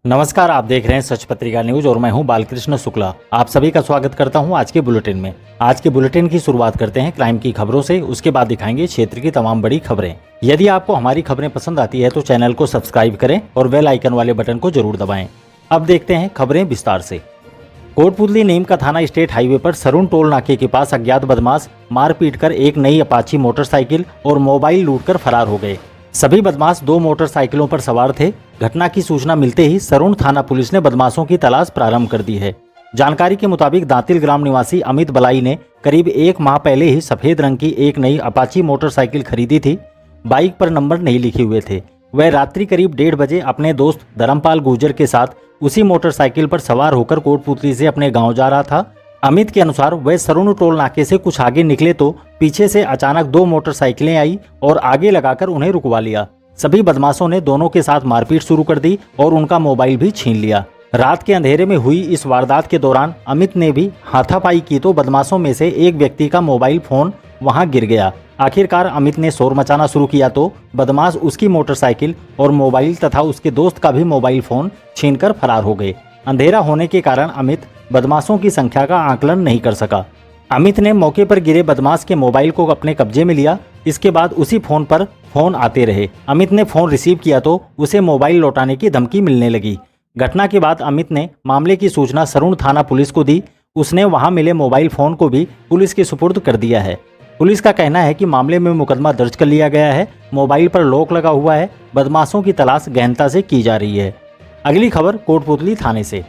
नमस्कार, आप देख रहे हैं सच पत्रिका न्यूज और मैं हूं बालकृष्ण शुक्ला। आप सभी का स्वागत करता हूं आज के बुलेटिन में। आज के बुलेटिन की शुरुआत करते हैं क्राइम की खबरों से, उसके बाद दिखाएंगे क्षेत्र की तमाम बड़ी खबरें। यदि आपको हमारी खबरें पसंद आती है तो चैनल को सब्सक्राइब करें और बेल आइकन वाले बटन को जरूर दबाएं। अब देखते हैं खबरें विस्तार से। कोटपुतली नीम का थाना स्टेट हाईवे पर सरुण टोल नाके के पास अज्ञात बदमाश मारपीट कर एक नई अपाची मोटरसाइकिल और मोबाइल लूटकर फरार हो गए। सभी बदमाश 2 मोटरसाइकिलों पर सवार थे। घटना की सूचना मिलते ही सरुण थाना पुलिस ने बदमाशों की तलाश प्रारंभ कर दी है। जानकारी के मुताबिक दांतिल ग्राम निवासी अमित बलाई ने करीब 1 माह पहले ही सफेद रंग की एक नई अपाची मोटरसाइकिल खरीदी थी। बाइक पर नंबर नहीं लिखे हुए थे। वह रात्रि करीब 1:30 बजे अपने दोस्त धर्मपाल गुर्जर के साथ उसी मोटरसाइकिल पर सवार होकर कोटपुतली से अपने गाँव जा रहा था। अमित के अनुसार वह सरुण टोल नाके से कुछ आगे निकले तो पीछे से अचानक 2 मोटरसाइकिलें आई और आगे लगाकर उन्हें रुकवा लिया। सभी बदमाशों ने दोनों के साथ मारपीट शुरू कर दी और उनका मोबाइल भी छीन लिया। रात के अंधेरे में हुई इस वारदात के दौरान अमित ने भी हाथापाई की तो बदमाशों में से एक व्यक्ति का मोबाइल फोन वहां गिर गया। आखिरकार अमित ने शोर मचाना शुरू किया तो बदमाश उसकी मोटरसाइकिल और मोबाइल तथा उसके दोस्त का भी मोबाइल फोन छीनकर फरार हो गए। अंधेरा होने के कारण अमित बदमाशों की संख्या का आकलन नहीं कर सका। अमित ने मौके पर गिरे बदमाश के मोबाइल को अपने कब्जे में लिया। इसके बाद उसी फोन पर फोन आते रहे। अमित ने फोन रिसीव किया तो उसे मोबाइल लौटाने की धमकी मिलने लगी। घटना के बाद अमित ने मामले की सूचना सरुण थाना पुलिस को दी। उसने वहां मिले मोबाइल फोन को भी पुलिस के सुपुर्द कर दिया है। पुलिस का कहना है कि मामले में मुकदमा दर्ज कर लिया गया है। मोबाइल पर लॉक लगा हुआ है। बदमाशों की तलाश गहनता से की जा रही है। अगली खबर कोटपुतली थाने से।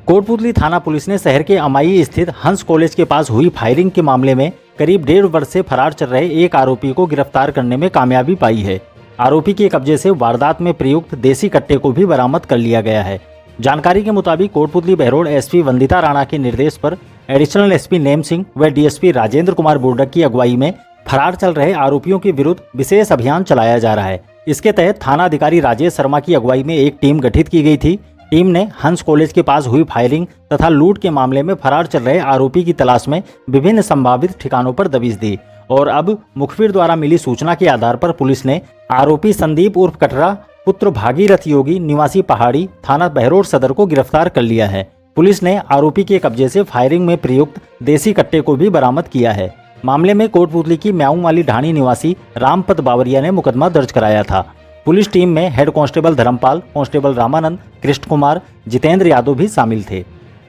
कोटपुतली थाना पुलिस ने शहर के अमाई स्थित हंस कॉलेज के पास हुई फायरिंग के मामले में करीब 1.5 वर्ष से फरार चल रहे एक आरोपी को गिरफ्तार करने में कामयाबी पाई है। आरोपी के कब्जे से वारदात में प्रयुक्त देसी कट्टे को भी बरामद कर लिया गया है। जानकारी के मुताबिक कोटपुतली बहरोड एसपी वंदिता राणा के निर्देश पर एडिशनल एसपी नेम सिंह व डीएसपी राजेंद्र कुमार बोर्डक की अगुवाई में फरार चल रहे आरोपियों के विरुद्ध विशेष अभियान चलाया जा रहा है। इसके तहत थाना अधिकारी राजेश शर्मा की अगुवाई में एक टीम गठित की गई थी। टीम ने हंस कॉलेज के पास हुई फायरिंग तथा लूट के मामले में फरार चल रहे आरोपी की तलाश में विभिन्न संभावित ठिकानों पर दबिश दी और अब मुखबिर द्वारा मिली सूचना के आधार पर पुलिस ने आरोपी संदीप उर्फ कटरा पुत्र भागीरथ योगी निवासी पहाड़ी थाना बहरोड सदर को गिरफ्तार कर लिया है। पुलिस ने आरोपी के कब्जे से फायरिंग में प्रयुक्त देसी कट्टे को भी बरामद किया है। मामले में कोटपुतली की म्याऊं वाली ढाणी निवासी रामपत बावरिया ने मुकदमा दर्ज कराया था। पुलिस टीम में head constable Dharmpal, constable Ramanand, Krishna Kumar, Jitendra Yadav भी शामिल थे।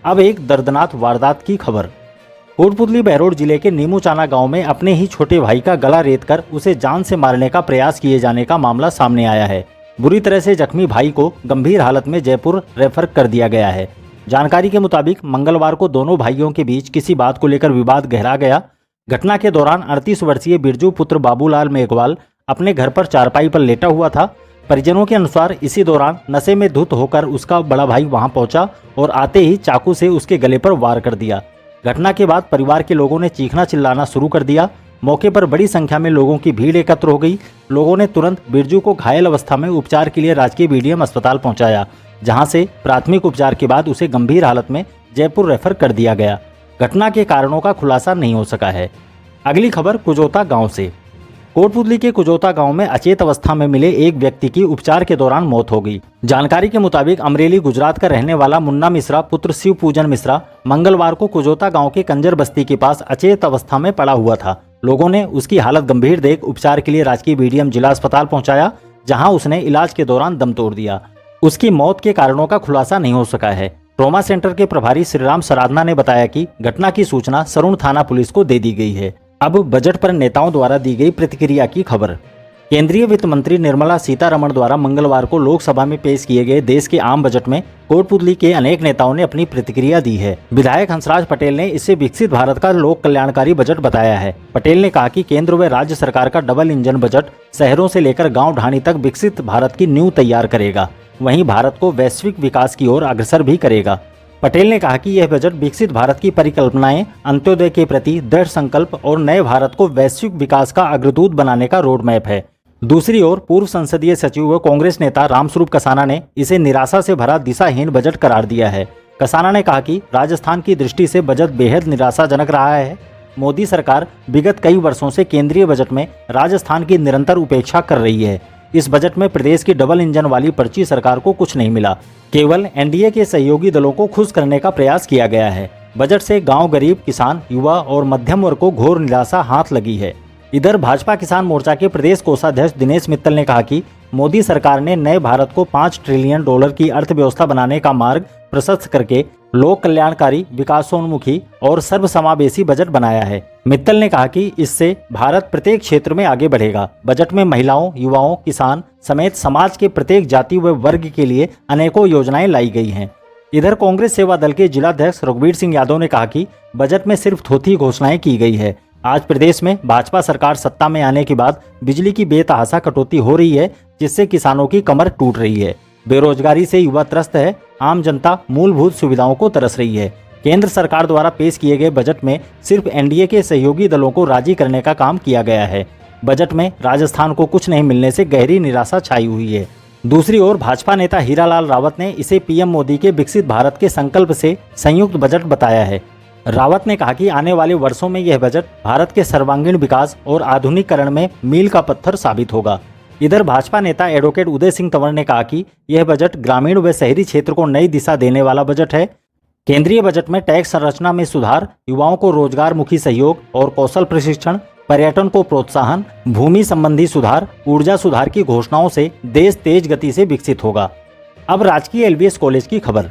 अब एक दर्दनाक वारदात की खबर। कोटपुतली बहरोड जिले के नीमूचाना गांव में अपने ही छोटे भाई का गला रेतकर उसे जान से मारने का प्रयास किए जाने का मामला सामने आया है। बुरी तरह से जख्मी भाई को गंभीर हालत में जयपुर रेफर कर दिया गया है। जानकारी के मुताबिक मंगलवार को दोनों भाइयों के बीच किसी बात को लेकर विवाद गहरा गया। घटना के दौरान 38 वर्षीय बिरजू पुत्र बाबूलाल मेघवाल अपने घर पर चारपाई पर लेटा हुआ था। परिजनों के अनुसार इसी दौरान नशे में धुत होकर उसका बड़ा भाई वहां पहुंचा और आते ही चाकू से उसके गले पर वार कर दिया। घटना के बाद परिवार के लोगों ने चीखना चिल्लाना शुरू कर दिया। मौके पर बड़ी संख्या में लोगों की भीड़ एकत्र हो गई। लोगों ने तुरंत बिरजू को घायल अवस्था में उपचार के लिए राजकीय बीडीएम अस्पताल पहुंचाया, जहां से प्राथमिक उपचार के बाद उसे गंभीर हालत में जयपुर रेफर कर दिया गया। घटना के कारणों का खुलासा नहीं हो सका है। अगली खबर कुजोता गांव से। कोटपुतली के कुजोता गांव में अचेत अवस्था में मिले एक व्यक्ति की उपचार के दौरान मौत हो गई। जानकारी के मुताबिक अमरेली गुजरात का रहने वाला मुन्ना मिश्रा पुत्र शिव पूजन मिश्रा मंगलवार को कुजोता गांव के कंजर बस्ती के पास अचेत अवस्था में पड़ा हुआ था। लोगों ने उसकी हालत गंभीर देख उपचार के लिए राजकीय बीडीएम जिला अस्पताल पहुंचाया, जहां उसने इलाज के दौरान दम तोड़ दिया। उसकी मौत के कारणों का खुलासा नहीं हो सका है। ट्रॉमा सेंटर के प्रभारी श्रीराम सराधना ने बताया कि घटना की सूचना सरुण थाना पुलिस को दे दी गई है। अब बजट पर नेताओं द्वारा दी गई प्रतिक्रिया की खबर। केंद्रीय वित्त मंत्री निर्मला सीतारमण द्वारा मंगलवार को लोकसभा में पेश किए गए देश के आम बजट में कोटपुतली के अनेक नेताओं ने अपनी प्रतिक्रिया दी है। विधायक हंसराज पटेल ने इसे विकसित भारत का लोक कल्याणकारी बजट बताया है। पटेल ने कहा कि केंद्र व राज्य सरकार का डबल इंजन बजट शहरों से लेकर गाँव ढाणी तक विकसित भारत की नींव तैयार करेगा, वहीं भारत को वैश्विक विकास की ओर अग्रसर भी करेगा। पटेल ने कहा कि यह बजट विकसित भारत की परिकल्पनाएं, अंत्योदय के प्रति दृढ़ संकल्प और नए भारत को वैश्विक विकास का अग्रदूत बनाने का रोड मैप है। दूसरी ओर पूर्व संसदीय सचिव व कांग्रेस नेता रामस्वरूप कसाना ने इसे निराशा से भरा दिशाहीन बजट करार दिया है। कसाना ने कहा कि राजस्थान की दृष्टि से बजट बेहद निराशाजनक रहा है। मोदी सरकार विगत कई वर्षों से केंद्रीय बजट में राजस्थान की निरंतर उपेक्षा कर रही है। इस बजट में प्रदेश की डबल इंजन वाली पर्ची सरकार को कुछ नहीं मिला। केवल एनडीए के सहयोगी दलों को खुश करने का प्रयास किया गया है। बजट से गांव, गरीब, किसान, युवा और मध्यम वर्ग को घोर निराशा हाथ लगी है। इधर भाजपा किसान मोर्चा के प्रदेश कोषाध्यक्ष दिनेश मित्तल ने कहा कि मोदी सरकार ने नए भारत को $5 ट्रिलियन की अर्थव्यवस्था बनाने का मार्ग प्रशस्त करके लोक कल्याणकारी, विकासोन्मुखी और सर्वसमावेशी बजट बनाया है। मित्तल ने कहा कि इससे भारत प्रत्येक क्षेत्र में आगे बढ़ेगा। बजट में महिलाओं, युवाओं, किसान समेत समाज के प्रत्येक जाति व वर्ग के लिए अनेकों योजनाएं लाई गई हैं। इधर कांग्रेस सेवा दल के जिलाध्यक्ष रघुवीर सिंह यादव ने कहा कि बजट में सिर्फ थोथी घोषणाएं की गई है। आज प्रदेश में भाजपा सरकार सत्ता में आने के बाद बिजली की बेतहाशा कटौती हो रही है, जिससे किसानों की कमर टूट रही है। बेरोजगारी से युवा त्रस्त है। आम जनता मूलभूत सुविधाओं को तरस रही है। केंद्र सरकार द्वारा पेश किए गए बजट में सिर्फ एनडीए के सहयोगी दलों को राजी करने का काम किया गया है। बजट में राजस्थान को कुछ नहीं मिलने से गहरी निराशा छाई हुई है। दूसरी ओर भाजपा नेता हीरालाल रावत ने इसे पीएम मोदी के विकसित भारत के संकल्प से संयुक्त बजट बताया है। रावत ने कहा कि आने वाले वर्षों में यह बजट भारत के सर्वांगीण विकास और आधुनिकीकरण में मील का पत्थर साबित होगा। इधर भाजपा नेता एडवोकेट उदय सिंह तंवर ने कहा कि यह बजट ग्रामीण व शहरी क्षेत्र को नई दिशा देने वाला बजट है। केंद्रीय बजट में टैक्स संरचना में सुधार, युवाओं को रोजगार मुखी सहयोग और कौशल प्रशिक्षण, पर्यटन को प्रोत्साहन, भूमि संबंधी सुधार, ऊर्जा सुधार की घोषणाओं से देश तेज गति से विकसित होगा। अब राजकीय एलबीएस कॉलेज की खबर।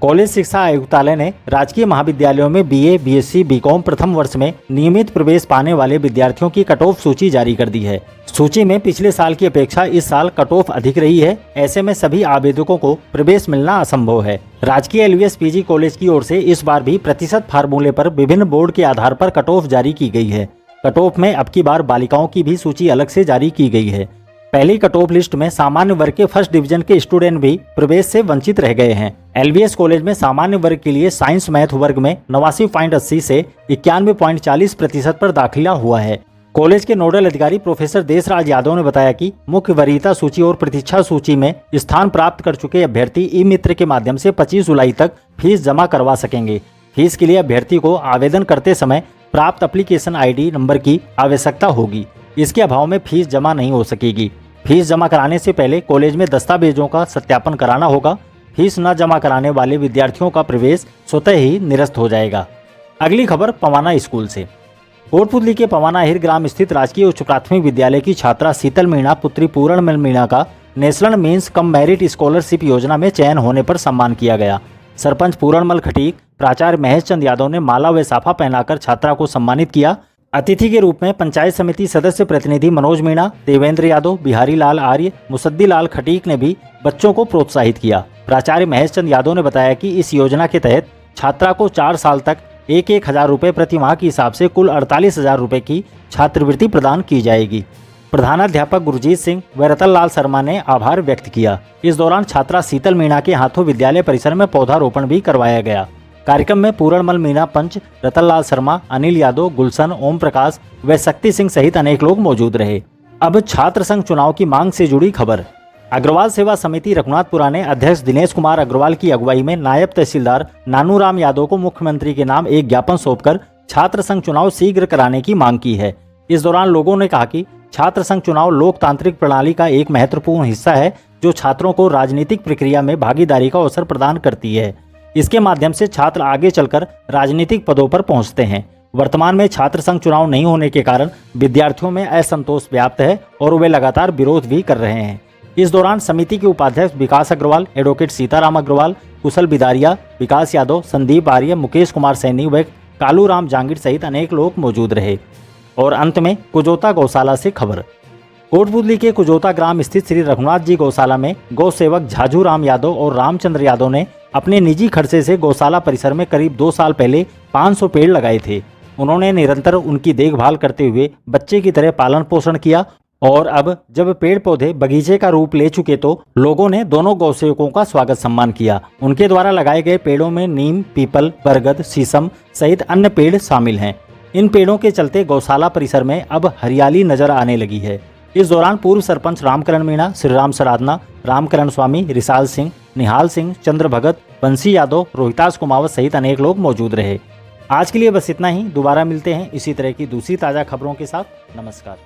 कॉलेज शिक्षा आयुक्तालय ने राजकीय महाविद्यालयों में बीए, बीएससी, बीकॉम प्रथम वर्ष में नियमित प्रवेश पाने वाले विद्यार्थियों की कट ऑफ सूची जारी कर दी है। सूची में पिछले साल की अपेक्षा इस साल कट ऑफ अधिक रही है। ऐसे में सभी आवेदकों को प्रवेश मिलना असंभव है। राजकीय एलबीएस पीजी कॉलेज की ओर से इस बार भी प्रतिशत फार्मूले पर विभिन्न बोर्ड के आधार पर कट ऑफ जारी की गई है। कट ऑफ में अब की बार बालिकाओं की भी सूची अलग से जारी की गई है। पहली कट ऑफ लिस्ट में सामान्य वर्ग के फर्स्ट डिवीजन के स्टूडेंट भी प्रवेश से वंचित रह गए हैं। एलबीएस कॉलेज में सामान्य वर्ग के लिए साइंस मैथ वर्ग में 89.80 से 91.40% पर दाखिला हुआ है। कॉलेज के नोडल अधिकारी प्रोफेसर देशराज यादव ने बताया कि मुख्य वरीयता सूची और प्रतीक्षा सूची में स्थान प्राप्त कर चुके अभ्यर्थी ई मित्र के माध्यम से 25 जुलाई तक फीस जमा करवा सकेंगे। फीस के लिए अभ्यर्थी को आवेदन करते समय प्राप्त एप्लीकेशन आईडी नंबर की आवश्यकता होगी। इसके अभाव में फीस जमा नहीं हो सकेगी। फीस जमा कराने से पहले कॉलेज में दस्तावेजों का सत्यापन कराना होगा। फीस न जमा कराने वाले विद्यार्थियों का प्रवेश स्वतः ही निरस्त हो जाएगा। अगली खबर पवाना स्कूल से। कोटपुतली के पवाना हिर ग्राम स्थित राजकीय उच्च प्राथमिक विद्यालय की छात्रा शीतल मीणा पुत्री पूरणमल मीणा का national means cum merit scholarship योजना में चयन होने पर सम्मान किया गया। सरपंच पूरणमल खटीक, प्राचार्य महेश चंद यादव ने माला व साफा पहनाकर छात्रा को सम्मानित किया। अतिथि के रूप में पंचायत समिति सदस्य प्रतिनिधि मनोज मीणा, देवेंद्र यादव, बिहारी लाल आर्य, मुसद्दी लाल खटीक ने भी बच्चों को प्रोत्साहित किया। प्राचार्य महेश चंद यादव ने बताया कि इस योजना के तहत छात्रा को 4 साल तक 1,000 रुपये प्रति माह के हिसाब से कुल 48,000 रुपये की छात्रवृत्ति प्रदान की जाएगी। प्रधानाध्यापक गुरजीत सिंह व रतन लाल शर्मा ने आभार व्यक्त किया। इस दौरान छात्रा शीतल मीणा के हाथों विद्यालय परिसर में पौधारोपण भी करवाया गया। कार्यक्रम में पूरणमल मीणा पंच, रतनलाल शर्मा, अनिल यादव, गुलशन, ओम प्रकाश व शक्ति सिंह सहित अनेक लोग मौजूद रहे। अब छात्र संघ चुनाव की मांग से जुड़ी खबर। अग्रवाल सेवा समिति रघुनाथपुरा ने अध्यक्ष दिनेश कुमार अग्रवाल की अगुवाई में नायब तहसीलदार नानूराम यादव को मुख्यमंत्री के नाम एक ज्ञापन सौंपकर छात्र संघ चुनाव शीघ्र कराने की मांग की है। इस दौरान लोगों ने कहा कि छात्र संघ चुनाव लोकतांत्रिक प्रणाली का एक महत्वपूर्ण हिस्सा है, जो छात्रों को राजनीतिक प्रक्रिया में भागीदारी का अवसर प्रदान करती है। इसके माध्यम से छात्र आगे चलकर राजनीतिक पदों पर पहुंचते हैं। वर्तमान में छात्र संघ चुनाव नहीं होने के कारण विद्यार्थियों में असंतोष व्याप्त है और वे लगातार विरोध भी कर रहे हैं। इस दौरान समिति के उपाध्यक्ष विकास अग्रवाल, एडवोकेट सीताराम अग्रवाल, कुशल बिदारिया, विकास यादव, संदीप आर्य, मुकेश कुमार सैनी व कालू राम जांगीर सहित अनेक लोग मौजूद रहे। और अंत में कुजोता गौशाला से खबर। कोटपुतली के कुजोता ग्राम स्थित श्री रघुनाथ जी गौशाला में गौ सेवक झाझू राम यादव और रामचंद्र यादव ने अपने निजी खर्चे से गौशाला परिसर में करीब 2 साल पहले 500 पेड़ लगाए थे। उन्होंने निरंतर उनकी देखभाल करते हुए बच्चे की तरह पालन पोषण किया और अब जब पेड़ पौधे बगीचे का रूप ले चुके तो लोगों ने दोनों गौसेवकों का स्वागत सम्मान किया। उनके द्वारा लगाए गए पेड़ों में नीम, पीपल, बरगद, शीशम सहित अन्य पेड़ शामिल हैं। इन पेड़ों के चलते गौशाला परिसर में अब हरियाली नजर आने लगी है। इस दौरान पूर्व सरपंच रामकरण मीणा, श्रीराम सराधना, रामकरण स्वामी, रिसाल सिंह, निहाल सिंह, चंद्र भगत, बंसी यादव, रोहितास कुमावत सहित अनेक लोग मौजूद रहे। आज के लिए बस इतना ही। दोबारा मिलते हैं इसी तरह की दूसरी ताज़ा खबरों के साथ। नमस्कार।